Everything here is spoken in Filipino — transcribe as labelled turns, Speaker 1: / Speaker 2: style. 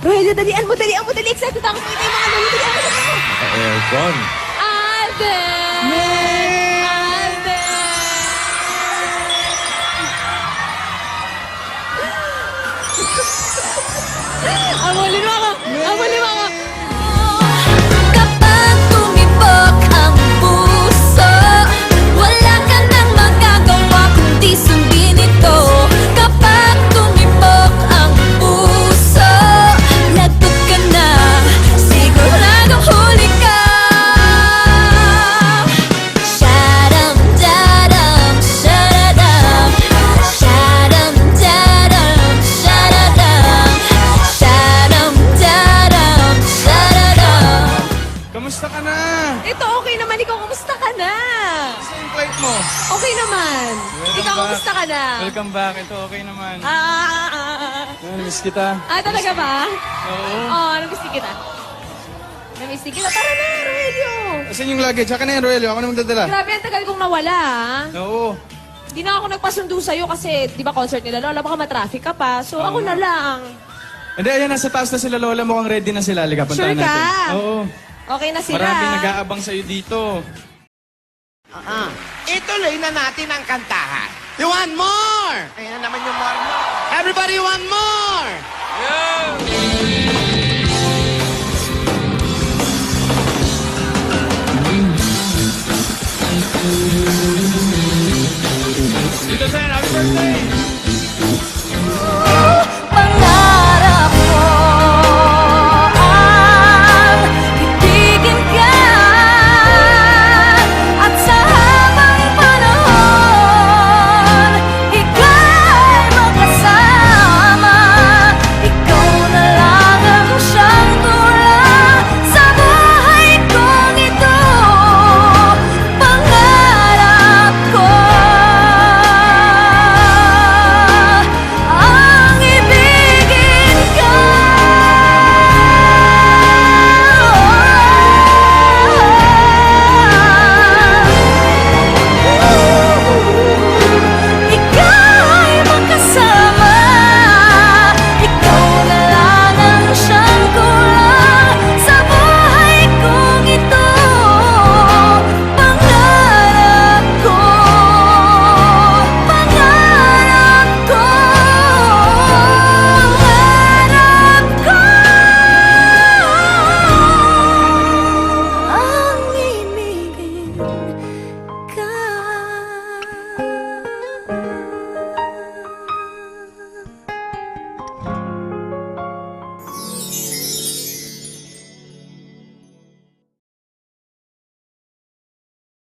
Speaker 1: Rogelio, dalian mo, dalian mo, dali. Excited ako makita yung mga lolo. Dalian mo, dalian mo.
Speaker 2: Aircon.
Speaker 1: Alden! Alden! Amulin mo ako! Amulin mo ako!
Speaker 3: Kapag tumibok ang puso, wala ka nang magagawa kundi sundin ito. Kapag tumibok ang puso, lagot ka na, siguradong huli ka. Shadam-dadam, shadadam, shadam-dadam, shadadam, shadam-dadam, shadadam.
Speaker 2: Kamusta ka na?
Speaker 1: Ito, okay naman. Ikaw, kumusta ka na?
Speaker 2: Gusto yung flight mo?
Speaker 1: Okay naman. Ikaw, kumusta ka na?
Speaker 2: Welcome back. Ito, okay naman. Miss kita.
Speaker 1: Talaga ba?
Speaker 2: Oo.
Speaker 1: Oo, namiss kita. Namiss kita. Tara na, Rogelio.
Speaker 2: Asan yung luggage? Saka na yan, Roelio. Ako na magdadala.
Speaker 1: Grabe, ang tagal kong nawala, ah.
Speaker 2: Oo.
Speaker 1: Di na ako nagpasundo sa'yo kasi, di ba, concert nila Lola, baka matraffic ka pa. So, ako na lang.
Speaker 2: Hindi, ayan, nasa taas na sila, Lola. Mukhang ready na sila. Halika,
Speaker 1: Sure
Speaker 2: puntahan
Speaker 1: ka?
Speaker 2: natin. Oo.
Speaker 1: Okay na sila.
Speaker 2: Maraming nag-aabang sa'yo dito.
Speaker 4: Ituloy na natin ang kantahan. You want more? Ayan na naman yung more. Everybody want more?
Speaker 2: Yeah!